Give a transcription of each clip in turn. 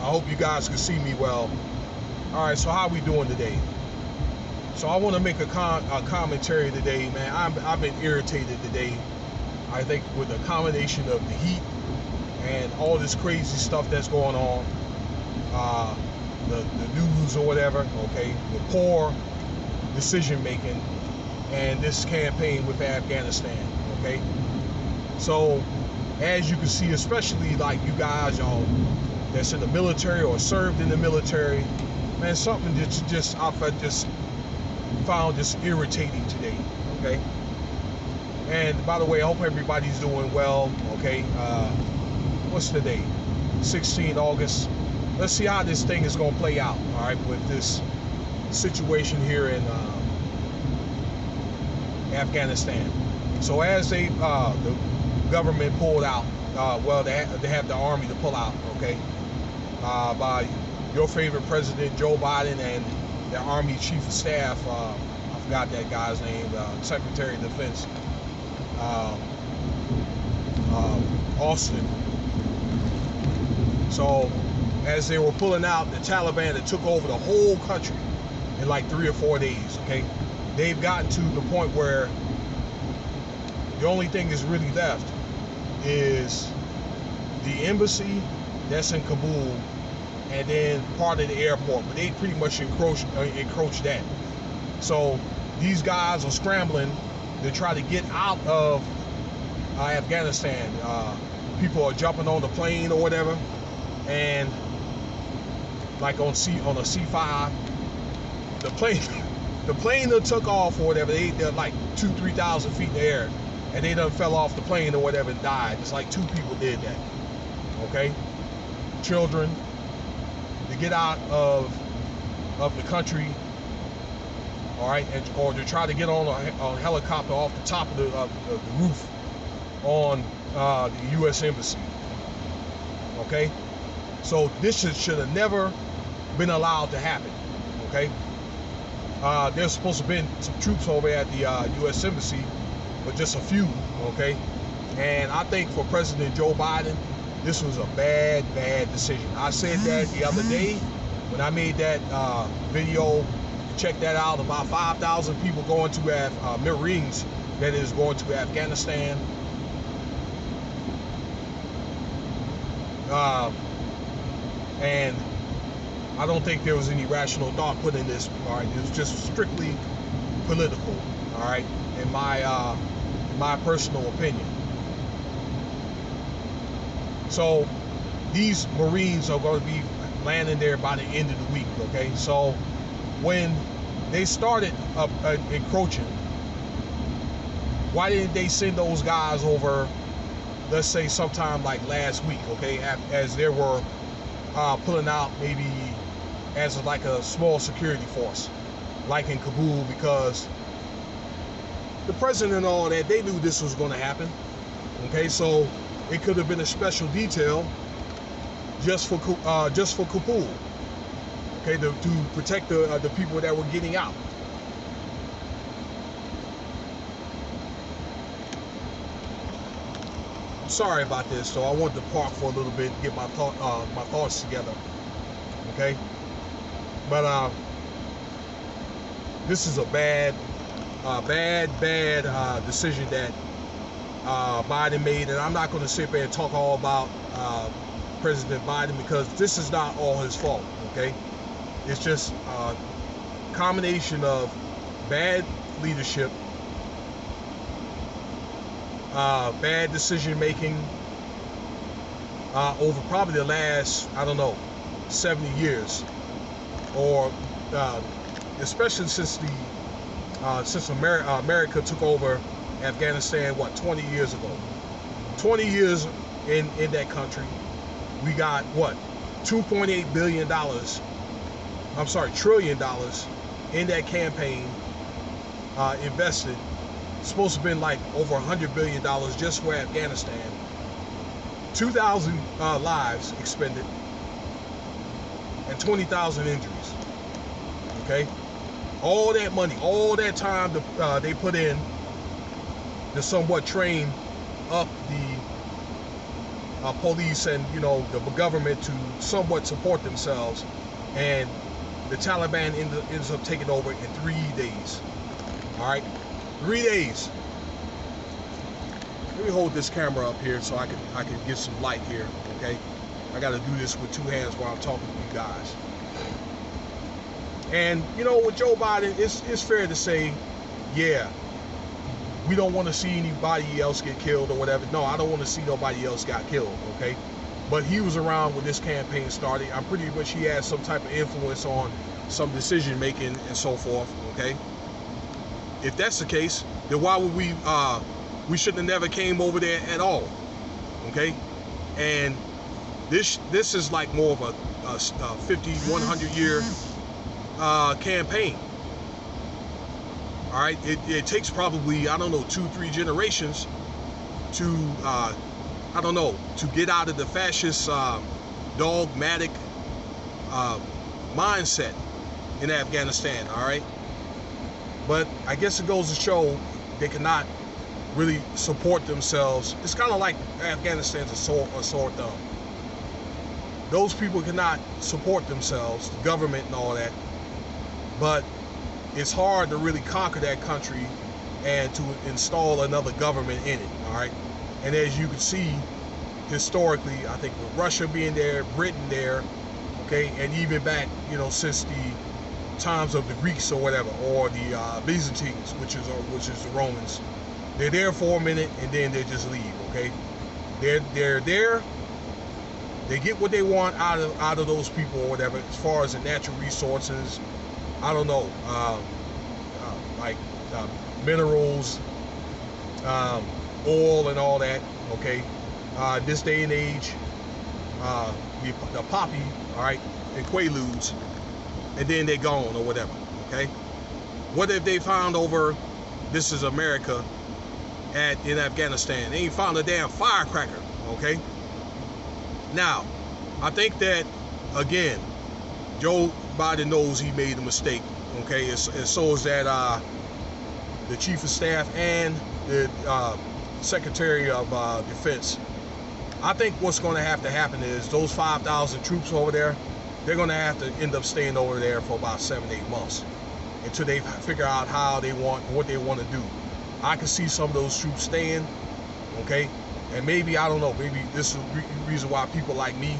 I hope you guys can see me well. All right, so how we doing today? So I want to make a commentary today, man. I've been irritated today. I think with the combination of the heat and all this crazy stuff that's going on, the news or whatever, okay, the poor decision making, and this campaign with Afghanistan, okay. So as you can see, especially like you guys, y'all that's in the military or served in the military, man, something that's just I just found just irritating today, okay. And by the way, I hope everybody's doing well, okay. What's the date? 16 August. Let's see how this thing is going to play out, all right, with this situation here in Afghanistan. So as the government pulled out, well, they have the army to pull out, okay, by your favorite president, Joe Biden, and the Army Chief of Staff, I forgot that guy's name, Secretary of Defense, Austin. So as they were pulling out, the Taliban that took over the whole country in like 3 or 4 days, okay? They've gotten to the point where the only thing that's really left is the embassy that's in Kabul and then part of the airport, but they pretty much encroached that. So these guys are scrambling to try to get out of Afghanistan. People are jumping on the plane or whatever, and like on a C5, the plane that took off or whatever, they're like 2,000-3,000 feet in the air, and they done fell off the plane or whatever and died. It's like 2 people did that, okay? Children, to get out of the country, all right, or to try to get on a helicopter off the top of the roof on the U.S. Embassy, okay? So this should have never been allowed to happen, okay? There's supposed to have been some troops over at the U.S. Embassy, but just a few, okay? And I think for President Joe Biden, this was a bad decision. I said that the other day when I made that video. Check that out, about 5,000 people going to Marines, that is, going to Afghanistan. And I don't think there was any rational thought put in this, all right? It was just strictly political, all right, in my personal opinion. So these Marines are going to be landing there by the end of the week, okay? So when they started encroaching, why didn't they send those guys over, let's say sometime like last week, okay, as they were pulling out, maybe as like a small security force, like in Kabul, because the president and all that, they knew this was going to happen, okay? So it could have been a special detail just for Kabul, okay, to protect the people that were getting out. Sorry about this, so I wanted to park for a little bit, get my thoughts together, okay? But this is a bad decision that Biden made, and I'm not going to sit there and talk all about President Biden, because this is not all his fault, okay? It's just a combination of bad leadership, bad decision making over probably the last, I don't know, 70 years, or especially since America took over Afghanistan, what, 20 years ago. 20 years in that country, we got what, $2.8 billion, I'm sorry, $1 trillion in that campaign invested. It's supposed to have been like over $100 billion just for Afghanistan. 2,000 lives expended and 20,000 injuries. Okay, all that money, all that time they put in to somewhat train up police and, you know, the government to somewhat support themselves, and the Taliban ends up taking over in 3 days. All right, 3 days. Let me hold this camera up here so I can get some light here. Okay, I got to do this with 2 hands while I'm talking to you guys. And you know, with Joe Biden, it's fair to say, yeah, we don't want to see anybody else get killed or whatever. No, I don't want to see nobody else got killed, okay? But he was around when this campaign started. I'm pretty much he had some type of influence on some decision making and so forth, okay? If that's the case, then why would we shouldn't have never came over there at all, okay? And this is like more of a 50, 100 year campaign. All right, it takes probably, I don't know, 2-3 generations to, I don't know, to get out of the fascist, dogmatic mindset in Afghanistan, all right? But I guess it goes to show they cannot really support themselves. It's kind of like Afghanistan's a sore thumb. Those people cannot support themselves, the government and all that, but it's hard to really conquer that country and to install another government in it, all right? And as you can see, historically, I think with Russia being there, Britain there, okay, and even back, you know, since the times of the Greeks or whatever, or the Byzantines, which is the Romans, they're there for a minute and then they just leave, okay? They're there. They get what they want out of those people or whatever, as far as the natural resources. I don't know, like minerals, oil and all that, okay? This day and age, the poppy, all right, and quaaludes, and then they're gone or whatever, okay? What if they found over, this is America, in Afghanistan? They ain't found a damn firecracker, okay? Now, I think that, again, Joe Biden knows he made a mistake, okay? And so is that the Chief of Staff and the Secretary of Defense. I think what's going to have to happen is those 5,000 troops over there, they're going to have to end up staying over there for about 7-8 months until they figure out what they want to do. I can see some of those troops staying, okay? And maybe, I don't know, maybe this is the reason why people like me,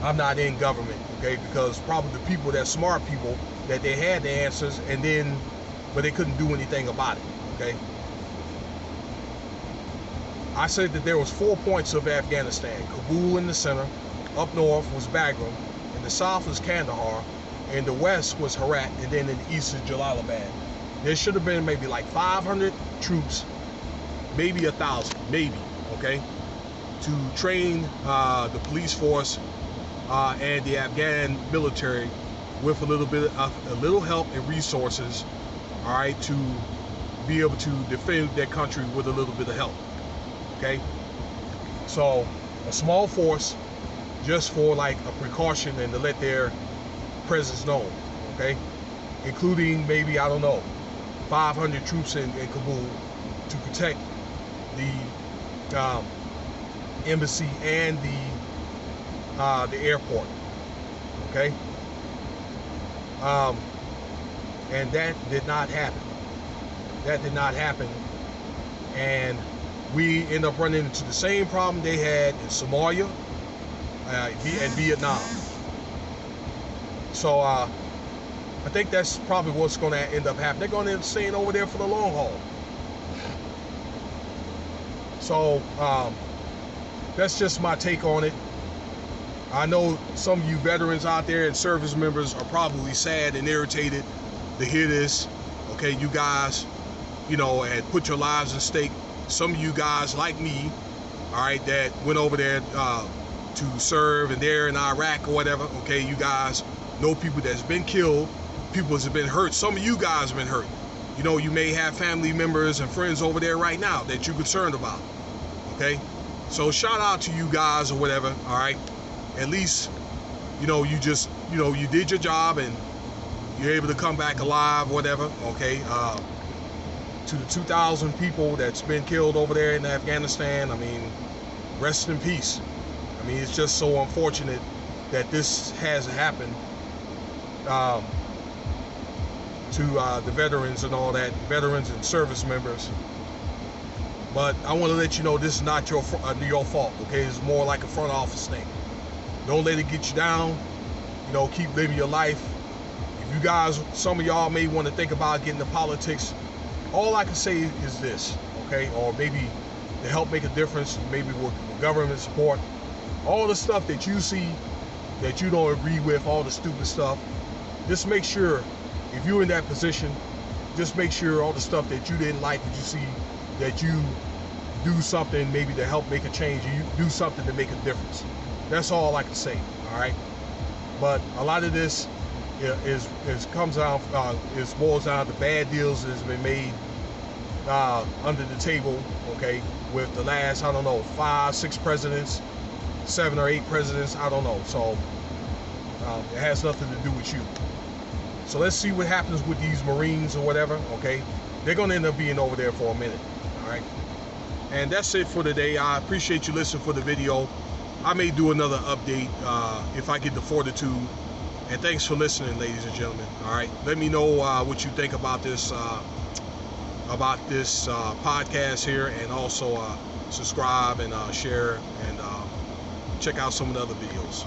I'm not in government, okay? Because probably the people, that smart people, that they had the answers, and then, but they couldn't do anything about it, okay? I said that there was 4 points of Afghanistan. Kabul in the center, up north was Bagram, in the south was Kandahar, in the west was Herat, and then in the east is Jalalabad. There should have been maybe like 500 troops, maybe 1,000, maybe, okay, to train the police force and the Afghan military with a little help and resources, all right, to be able to defend their country with a little bit of help, okay? So a small force just for like a precaution and to let their presence known, okay? Including maybe, I don't know, 500 troops in Kabul to protect the embassy and the airport, okay? And that did not happen. That did not happen. And we end up running into the same problem they had in Somalia and Vietnam. So I think that's probably what's going to end up happening. They're going to end up staying over there for the long haul. So that's just my take on it. I know some of you veterans out there and service members are probably sad and irritated to hear this. Okay, you guys, you know, had put your lives at stake. Some of you guys like me, all right, that went over there to serve, and they're in Iraq or whatever. Okay, you guys know people that's been killed, people that's been hurt. Some of you guys have been hurt. You know, you may have family members and friends over there right now that you're concerned about. Okay, so shout out to you guys or whatever. All right, at least, you know, you just, you know, you did your job and you're able to come back alive, whatever. Okay, to the 2,000 people that's been killed over there in Afghanistan, I mean, rest in peace. mean, it's just so unfortunate that this has happened to the veterans and all that, veterans and service members. But I want to let you know this is not your fault, okay? It's more like a front office thing. Don't let it get you down. You know, keep living your life. If you guys, some of y'all may want to think about getting into politics, all I can say is this, okay? Or maybe to help make a difference, maybe with government support. All the stuff that you see that you don't agree with, all the stupid stuff, just make sure, if you're in that position, just make sure all the stuff that you didn't like, that you see, that you do something maybe to help make a change, or you do something to make a difference. That's all I can say, all right? But a lot of this boils down to bad deals that has been made under the table, okay, with the last, I don't know, 5, 6 presidents, 7 or 8 presidents, I don't know. So it has nothing to do with you. So let's see what happens with these Marines or whatever, okay? They're going to end up being over there for a minute, all right? And that's it for today. I appreciate you listening for the video. I may do another update if I get the fortitude. And thanks for listening, ladies and gentlemen, all right? Let me know what you think about this podcast here, and also subscribe and share, and check out some of the other videos.